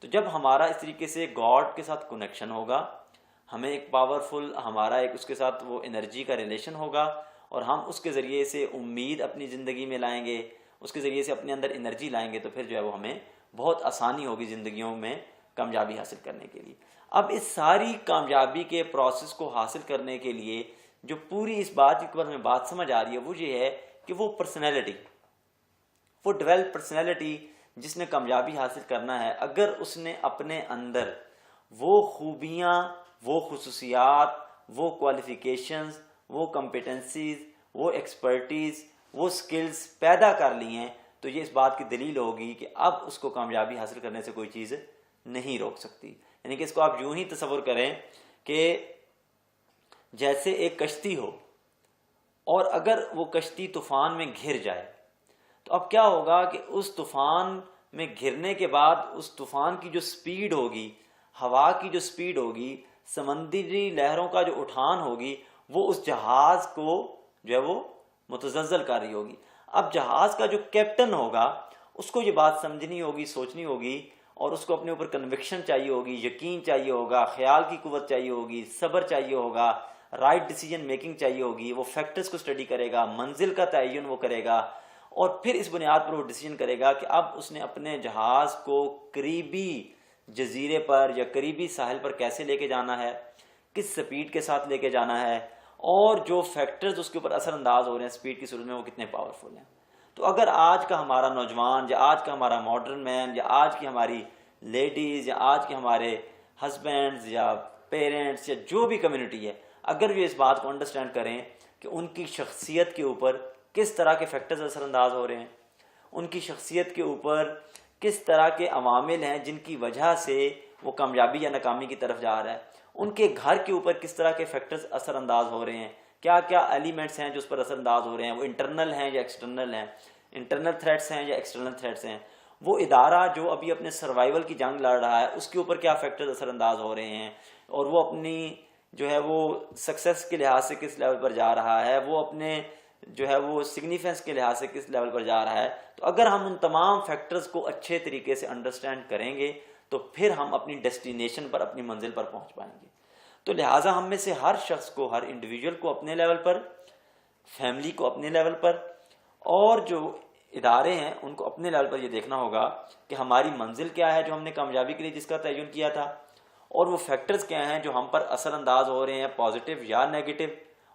تو جب ہمارا اس طریقے سے گاڈ کے ساتھ کنیکشن ہوگا، ہمیں ایک پاورفل ہمارا ایک اس کے ساتھ وہ انرجی کا ریلیشن ہوگا، اور ہم اس کے ذریعے سے امید اپنی زندگی میں لائیں گے، اس کے ذریعے سے اپنے اندر انرجی لائیں گے، تو پھر جو ہے وہ ہمیں بہت آسانی ہوگی زندگیوں میں کامیابی حاصل کرنے کے لیے۔ اب اس ساری کامیابی کے پروسیس کو حاصل کرنے کے لیے جو پوری اس بات کی اوپر ہمیں بات سمجھ آ رہی ہے وہ یہ ہے کہ وہ پرسنالٹی، وہ ڈیولپ پرسنالٹی جس نے کامیابی حاصل کرنا ہے، اگر اس نے اپنے اندر وہ خوبیاں، وہ خصوصیات، وہ کوالیفیکیشنز، وہ کمپیٹنسیز، وہ ایکسپرٹیز، وہ سکلز پیدا کر لی ہیں، تو یہ اس بات کی دلیل ہوگی کہ اب اس کو کامیابی حاصل کرنے سے کوئی چیز نہیں روک سکتی۔ یعنی کہ اس کو آپ یوں ہی تصور کریں کہ جیسے ایک کشتی ہو، اور اگر وہ کشتی طوفان میں گھر جائے تو اب کیا ہوگا کہ اس طوفان میں گھرنے کے بعد اس طوفان کی جو سپیڈ ہوگی، ہوا کی جو سپیڈ ہوگی، سمندری لہروں کا جو اٹھان ہوگی، وہ اس جہاز کو جو ہے وہ متزلزل کر رہی ہوگی۔ اب جہاز کا جو کیپٹن ہوگا اس کو یہ بات سمجھنی ہوگی، سوچنی ہوگی، اور اس کو اپنے اوپر کنوکشن چاہیے ہوگی، یقین چاہیے ہوگا، خیال کی قوت چاہیے ہوگی، صبر چاہیے ہوگا، رائٹ ڈیسیجن میکنگ چاہیے ہوگی۔ وہ فیکٹرز کو اسٹڈی کرے گا، منزل کا تعین وہ کرے گا، اور پھر اس بنیاد پر وہ ڈیسیجن کرے گا کہ اب اس نے اپنے جہاز کو قریبی جزیرے پر یا قریبی ساحل پر کیسے لے کے جانا ہے، کس سپیڈ کے ساتھ لے کے جانا ہے، اور جو فیکٹرز اس کے اوپر اثر انداز ہو رہے ہیں سپیڈ کی صورت میں وہ کتنے پاورفل ہیں۔ تو اگر آج کا ہمارا نوجوان یا آج کا ہمارا ماڈرن مین یا آج کی ہماری لیڈیز یا آج کے ہمارے ہسبینڈز یا پیرنٹس یا جو بھی کمیونٹی ہے، اگر وہ اس بات کو انڈرسٹینڈ کریں کہ ان کی شخصیت کے اوپر کس طرح کے فیکٹرز اثر انداز ہو رہے ہیں، ان کی شخصیت کے اوپر کس طرح کے عوامل ہیں جن کی وجہ سے وہ کامیابی یا ناکامی کی طرف جا رہا ہے، ان کے گھر کے اوپر کس طرح کے فیکٹرز اثر انداز ہو رہے ہیں، کیا کیا ایلیمنٹس ہیں جو اس پر اثر انداز ہو رہے ہیں، وہ انٹرنل ہیں یا ایکسٹرنل ہیں، انٹرنل تھریٹس ہیں یا ایکسٹرنل تھریٹس ہیں، وہ ادارہ جو ابھی اپنے سروائیول کی جنگ لڑ رہا ہے اس کے اوپر کیا فیکٹرز اثر انداز ہو رہے ہیں، اور وہ اپنی جو ہے وہ سکسیس کے لحاظ سے کس لیول پر جا رہا ہے، وہ اپنے جو ہے وہ سگنیفینس کے لحاظ سے کس لیول پر جا رہا ہے۔ تو اگر ہم ان تمام فیکٹرز کو اچھے طریقے سے انڈرسٹینڈ کریں گے تو پھر ہم اپنی ڈیسٹینیشن پر، اپنی منزل پر پہنچ پائیں گے۔ تو لہٰذا ہم میں سے ہر شخص کو، ہر انڈیویجول کو اپنے لیول پر، فیملی کو اپنے لیول پر، اور جو ادارے ہیں ان کو اپنے لیول پر یہ دیکھنا ہوگا کہ ہماری منزل کیا ہے جو ہم نے کامیابی کے لیے جس کا تعین کیا تھا، اور وہ فیکٹرز کیا ہیں جو ہم پر اثر انداز ہو رہے ہیں پازیٹیو یا نیگیٹو،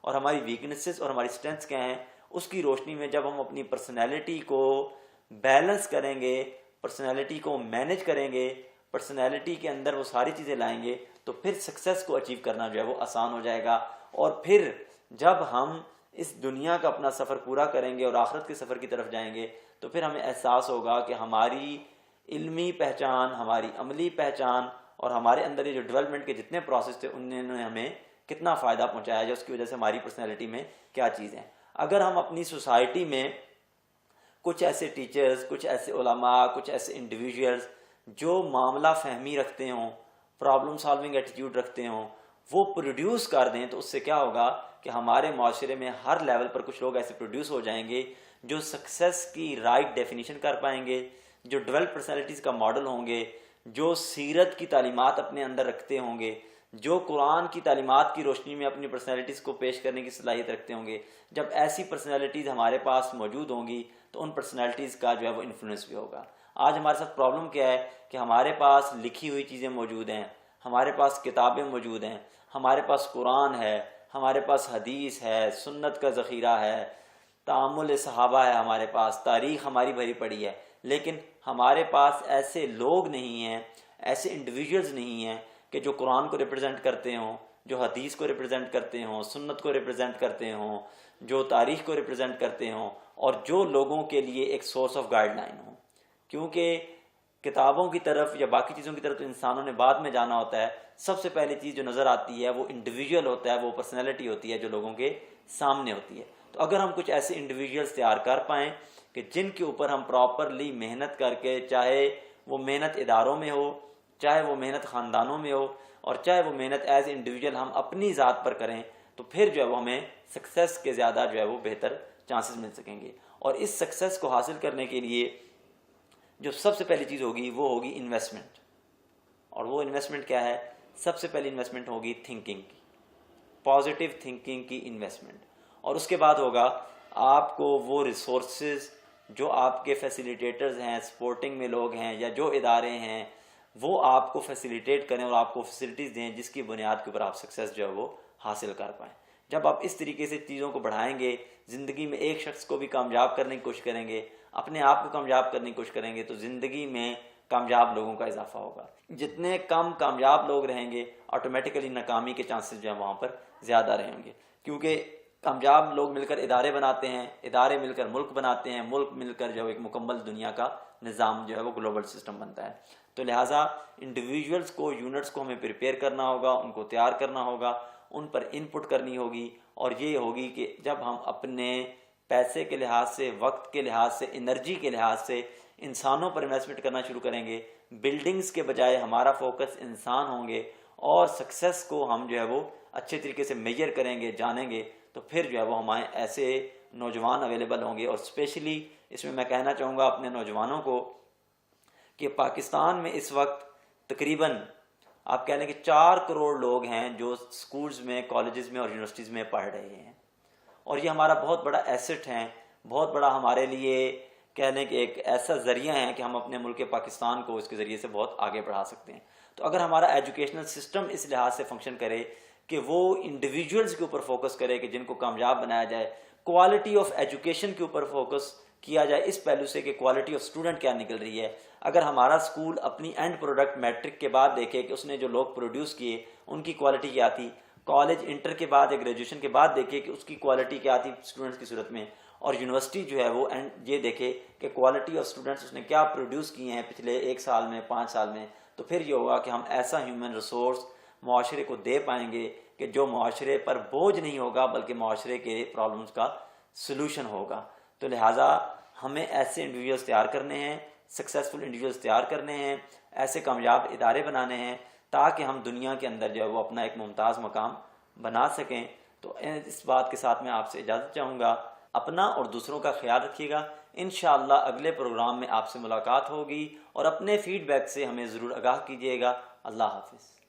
اور ہماری ویکنسز اور ہماری اسٹرینتھس کیا ہیں۔ اس کی روشنی میں جب ہم اپنی پرسنالٹی کو بیلنس کریں گے، پرسنالٹی کو مینیج کریں گے، پرسنالٹی کے اندر وہ ساری چیزیں لائیں گے، تو پھر سکسیس کو اچیو کرنا جو ہے وہ آسان ہو جائے گا۔ اور پھر جب ہم اس دنیا کا اپنا سفر پورا کریں گے اور آخرت کے سفر کی طرف جائیں گے تو پھر ہمیں احساس ہوگا کہ ہماری علمی پہچان، ہماری عملی پہچان اور ہمارے اندر یہ جو ڈیولپمنٹ کے جتنے پروسیس تھے انہوں نے ہمیں کتنا فائدہ پہنچایا ہے، اس کی وجہ سے ہماری پرسنالٹی میں کیا چیزیں ہیں۔ اگر ہم اپنی سوسائٹی میں کچھ ایسے ٹیچرز، کچھ ایسے علماء، کچھ ایسے انڈیویجولز جو معاملہ فہمی رکھتے ہوں، پرابلم سالونگ ایٹیٹیوڈ رکھتے ہوں، وہ پروڈیوس کر دیں تو اس سے کیا ہوگا کہ ہمارے معاشرے میں ہر لیول پر کچھ لوگ ایسے پروڈیوس ہو جائیں گے جو سکسیس کی رائٹ ڈیفینیشن کر پائیں گے، جو ڈیولپ پرسنالٹیز کا ماڈل ہوں گے، جو سیرت کی تعلیمات اپنے اندر رکھتے ہوں گے، جو قرآن کی تعلیمات کی روشنی میں اپنی پرسنالٹیز کو پیش کرنے کی صلاحیت رکھتے ہوں گے۔ جب ایسی پرسنالٹیز ہمارے پاس موجود ہوں گی تو ان پرسنالٹیز کا جو ہے وہ انفلوئنس بھی ہوگا۔ آج ہمارے ساتھ پرابلم کیا ہے کہ ہمارے پاس لکھی ہوئی چیزیں موجود ہیں، ہمارے پاس کتابیں موجود ہیں، ہمارے پاس قرآن ہے، ہمارے پاس حدیث ہے، سنت کا ذخیرہ ہے، تعامل صحابہ ہے، ہمارے پاس تاریخ ہماری بھری پڑی ہے، لیکن ہمارے پاس ایسے لوگ نہیں ہیں، ایسے انڈیویجولز نہیں ہیں کہ جو قرآن کو ریپرزینٹ کرتے ہوں، جو حدیث کو ریپرزینٹ کرتے ہوں، سنت کو ریپرزینٹ کرتے ہوں، جو تاریخ کو ریپرزینٹ کرتے ہوں، اور جو لوگوں کے لیے ایک سورس آف گائیڈ لائن ہوں۔ کیونکہ کتابوں کی طرف یا باقی چیزوں کی طرف تو انسانوں نے بعد میں جانا ہوتا ہے، سب سے پہلی چیز جو نظر آتی ہے وہ انڈیویجول ہوتا ہے، وہ پرسنالٹی ہوتی ہے جو لوگوں کے سامنے ہوتی ہے۔ تو اگر ہم کچھ ایسے انڈیویجولز تیار کر پائیں کہ جن کے اوپر ہم پراپرلی محنت کر کے، چاہے وہ محنت اداروں میں ہو، چاہے وہ محنت خاندانوں میں ہو، اور چاہے وہ محنت ایز انڈیویجول ہم اپنی ذات پر کریں، تو پھر جو ہے وہ ہمیں سکسیس کے زیادہ جو ہے وہ بہتر چانسز مل سکیں گے۔ اور اس سکسیس کو حاصل کرنے کے لیے جو سب سے پہلی چیز ہوگی وہ ہوگی انویسٹمنٹ۔ اور وہ انویسٹمنٹ کیا ہے؟ سب سے پہلی انویسٹمنٹ ہوگی تھنکنگ کی، پازیٹیو تھنکنگ کی انویسٹمنٹ، اور اس کے بعد ہوگا آپ کو وہ ریسورسز جو آپ کے فیسیلیٹیٹرز ہیں، سپورٹنگ میں لوگ ہیں یا جو ادارے ہیں وہ آپ کو فیسیلیٹیٹ کریں اور آپ کو فیسلٹیز دیں جس کی بنیاد کے اوپر آپ سکسیس جو ہے وہ حاصل کر پائیں۔ جب آپ اس طریقے سے چیزوں کو بڑھائیں گے، زندگی میں ایک شخص کو بھی کامیاب کرنے کی کوشش کریں گے، اپنے آپ کو کامیاب کرنے کی کوشش کریں گے، تو زندگی میں کامیاب لوگوں کا اضافہ ہوگا۔ جتنے کم کامیاب لوگ رہیں گے آٹومیٹیکلی ناکامی کے چانسز جو ہیں وہاں پر زیادہ رہیں گے، کیونکہ کامیاب لوگ مل کر ادارے بناتے ہیں، ادارے مل کر ملک بناتے ہیں، ملک مل کر جو ایک مکمل دنیا کا نظام جو ہے وہ گلوبل سسٹم بنتا ہے۔ تو لہٰذا انڈیویجولز کو، یونٹس کو ہمیں پریپیئر کرنا ہوگا، ان کو تیار کرنا ہوگا، ان پر ان پٹ کرنی ہوگی، اور یہ ہوگی کہ جب ہم اپنے پیسے کے لحاظ سے، وقت کے لحاظ سے، انرجی کے لحاظ سے انسانوں پر انویسٹمنٹ کرنا شروع کریں گے، بلڈنگز کے بجائے ہمارا فوکس انسان ہوں گے، اور سکسیس کو ہم جو ہے وہ اچھے طریقے سے میجر کریں گے، جانیں گے، تو پھر جو ہے وہ ہمارے ایسے نوجوان اویلیبل ہوں گے۔ اور اسپیشلی اس میں کہنا چاہوں گا اپنے نوجوانوں کو کہ پاکستان میں اس وقت تقریباً آپ کہہ لیں کہ 4 کروڑ لوگ ہیں جو سکولز میں، کالجز میں اور یونیورسٹیز میں پڑھ رہے ہیں، اور یہ ہمارا بہت بڑا ایسٹ ہے، بہت بڑا ہمارے لیے کہہ لیں کہ ایک ایسا ذریعہ ہے کہ ہم اپنے ملک پاکستان کو اس کے ذریعے سے بہت آگے بڑھا سکتے ہیں۔ تو اگر ہمارا ایجوکیشنل سسٹم اس لحاظ سے فنکشن کرے کہ وہ انڈیویجولز کے اوپر فوکس کرے کہ جن کو کامیاب بنایا جائے، کوالٹی آف ایجوکیشن کے اوپر فوکس کیا جائے اس پہلو سے کہ کوالٹی آف اسٹوڈنٹ کیا نکل رہی ہے۔ اگر ہمارا اسکول اپنی اینڈ پروڈکٹ میٹرک کے بعد دیکھے کہ اس نے جو لوگ پروڈیوس کیے ان کی کوالٹی کیا تھی، کالج انٹر کے بعد یا گریجویشن کے بعد دیکھے کہ اس کی کوالٹی کیا تھی اسٹوڈنٹس کی صورت میں، اور یونیورسٹی جو ہے وہ یہ دیکھے کہ کوالٹی آف اسٹوڈنٹس اس نے کیا پروڈیوس کیے ہیں پچھلے 1 سال میں، 5 سال میں، تو پھر یہ ہوگا کہ ہم ایسا ہیومن ریسورس معاشرے کو دے پائیں گے کہ جو معاشرے پر بوجھ نہیں ہوگا بلکہ معاشرے کے پرابلمس کا سلوشن ہوگا۔ تو لہٰذا ہمیں ایسے انڈیویجولز تیار کرنے ہیں، سکسیزفل انڈیویجولز تیار کرنے ہیں، ایسے کامیاب ادارے بنانے ہیں تاکہ ہم دنیا کے اندر جو ہے وہ اپنا ایک ممتاز مقام بنا سکیں۔ تو اس بات کے ساتھ میں آپ سے اجازت چاہوں گا، اپنا اور دوسروں کا خیال رکھیے گا۔ انشاءاللہ اگلے پروگرام میں آپ سے ملاقات ہوگی، اور اپنے فیڈ بیک سے ہمیں ضرور آگاہ کیجیے گا۔ اللہ حافظ۔